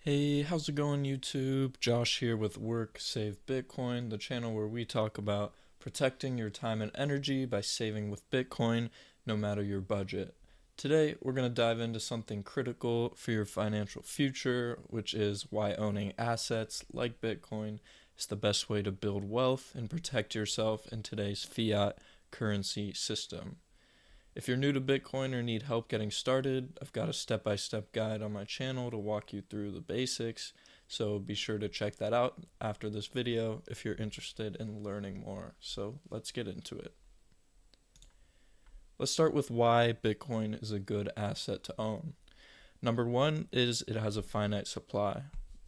Hey, how's it going, YouTube? Josh here with Work Save Bitcoin, the channel where we talk about protecting your time and energy by saving with Bitcoin, no matter your budget. Today, we're going to dive into something critical for your financial future, which is why owning assets like Bitcoin is the best way to build wealth and protect yourself in today's fiat currency system. If you're new to Bitcoin or need help getting started, I've got a step-by-step guide on my channel to walk you through the basics, so be sure to check that out after this video if you're interested in learning more. So let's get into it. Let's start with why Bitcoin is a good asset to own. Number one is it has a finite supply.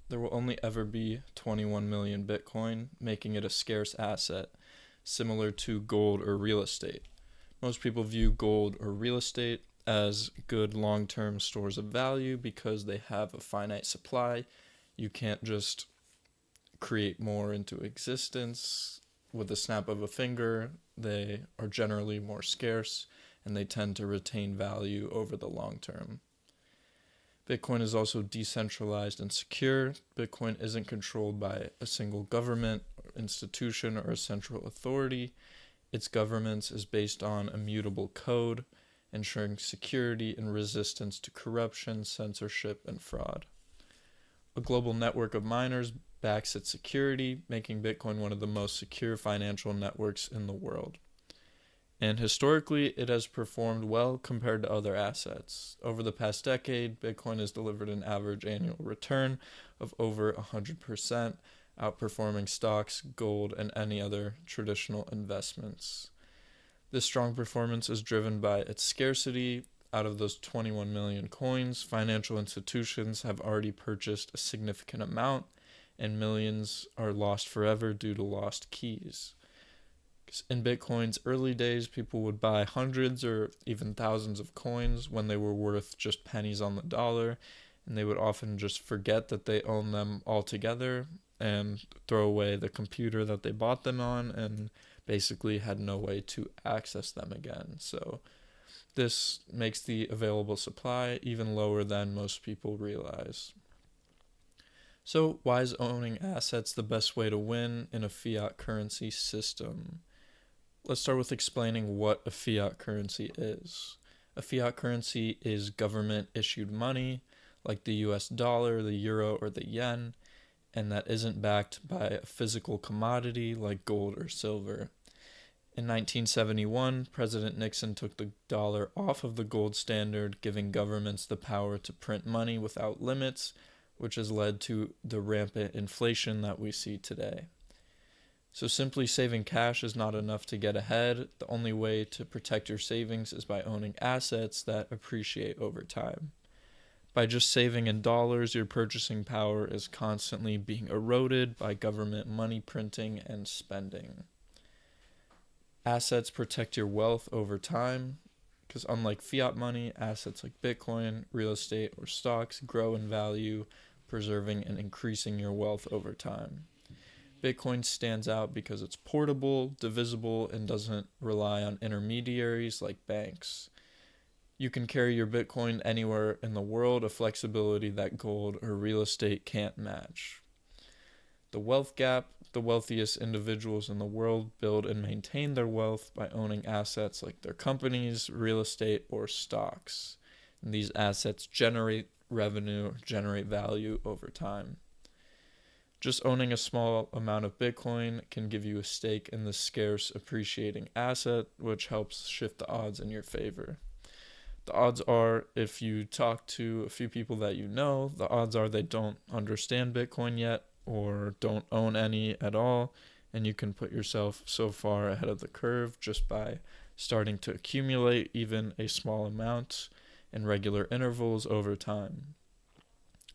There will only ever be 21 million Bitcoin, making it a scarce asset, similar to gold or real estate. Most people view gold or real estate as good long-term stores of value because they have a finite supply. You can't just create more into existence with a snap of a finger. They are generally more scarce and they tend to retain value over the long term. Bitcoin is also decentralized and secure. Bitcoin isn't controlled by a single government, institution, or a central authority. Its governance is based on immutable code, ensuring security and resistance to corruption, censorship, and fraud. A global network of miners backs its security, making Bitcoin one of the most secure financial networks in the world. And historically, it has performed well compared to other assets. Over the past decade, Bitcoin has delivered an average annual return of over 100%, outperforming stocks, gold, and any other traditional investments. This strong performance is driven by its scarcity. Out of those 21 million coins, financial institutions have already purchased a significant amount, and millions are lost forever due to lost keys. In Bitcoin's early days, people would buy hundreds or even thousands of coins when they were worth just pennies on the dollar, and they would often just forget that they own them altogether and throw away the computer that they bought them on and basically had no way to access them again. So this makes the available supply even lower than most people realize. So why is owning assets the best way to win in a fiat currency system? Let's start with explaining what a fiat currency is. A fiat currency is government issued money like the US dollar, the euro, or the yen, and that isn't backed by a physical commodity like gold or silver. In 1971, President Nixon took the dollar off of the gold standard, giving governments the power to print money without limits, which has led to the rampant inflation that we see today. So simply saving cash is not enough to get ahead. The only way to protect your savings is by owning assets that appreciate over time. By just saving in dollars, your purchasing power is constantly being eroded by government money printing and spending. Assets protect your wealth over time, because unlike fiat money, assets like Bitcoin, real estate, or stocks grow in value, preserving and increasing your wealth over time. Bitcoin stands out because it's portable, divisible, and doesn't rely on intermediaries like banks. You can carry your Bitcoin anywhere in the world, a flexibility that gold or real estate can't match. The wealth gap: the wealthiest individuals in the world build and maintain their wealth by owning assets like their companies, real estate, or stocks. And these assets generate revenue, generate value over time. Just owning a small amount of Bitcoin can give you a stake in this scarce appreciating asset, which helps shift the odds in your favor. The odds are, if you talk to a few people that you know, the odds are they don't understand Bitcoin yet or don't own any at all, and you can put yourself so far ahead of the curve just by starting to accumulate even a small amount in regular intervals over time.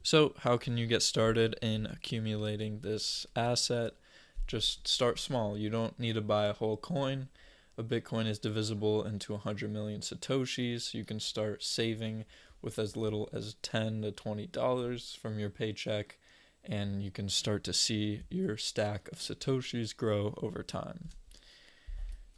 So how can you get started in accumulating this asset? Just start small. You don't need to buy a whole coin. A Bitcoin is divisible into 100 million Satoshis. So you can start saving with as little as $10 to $20 from your paycheck, and you can start to see your stack of Satoshis grow over time.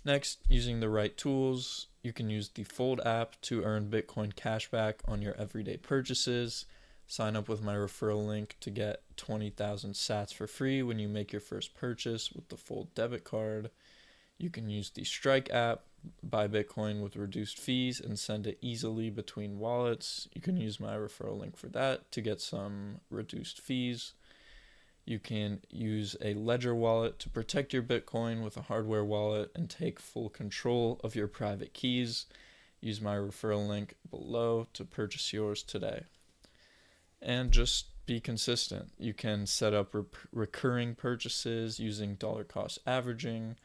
Next, using the right tools, you can use the Fold app to earn Bitcoin cashback on your everyday purchases. Sign up with my referral link to get 20,000 sats for free when you make your first purchase with the full debit card. You can use the Strike app, buy Bitcoin with reduced fees, and send it easily between wallets. You can use my referral link for that to get some reduced fees. You can use a Ledger wallet to protect your Bitcoin with a hardware wallet and take full control of your private keys. Use my referral link below to purchase yours today. And just be consistent. You can set up recurring purchases using dollar cost averaging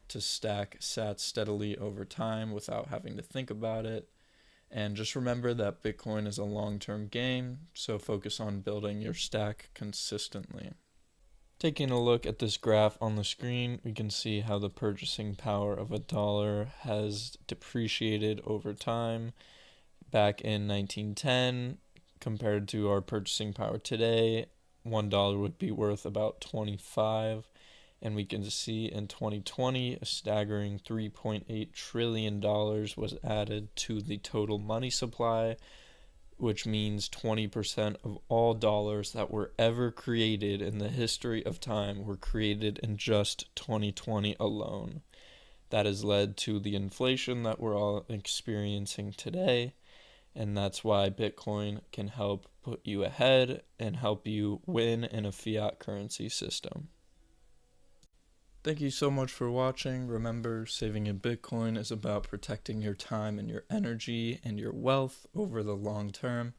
to stack sats steadily over time without having to think about it. And just remember that Bitcoin is a long-term game, so focus on building your stack consistently. Taking a look at this graph on the screen, we can see how the purchasing power of a dollar has depreciated over time. Back in 1910, compared to our purchasing power today, $1 would be worth about 25. And we can see in 2020, a staggering $3.8 trillion was added to the total money supply, which means 20% of all dollars that were ever created in the history of time were created in just 2020 alone. That has led to the inflation that we're all experiencing today, and that's why Bitcoin can help put you ahead and help you win in a fiat currency system. Thank you so much for watching. Remember, saving in Bitcoin is about protecting your time and your energy and your wealth over the long term.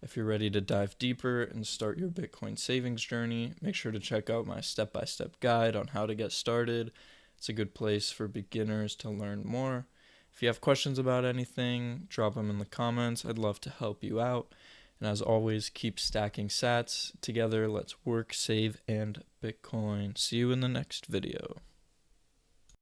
If you're ready to dive deeper and start your Bitcoin savings journey, make sure to check out my step-by-step guide on how to get started. It's a good place for beginners to learn more. If you have questions about anything, drop them in the comments. I'd love to help you out. And as always, keep stacking sats. Together, let's work, save, and Bitcoin. See you in the next video.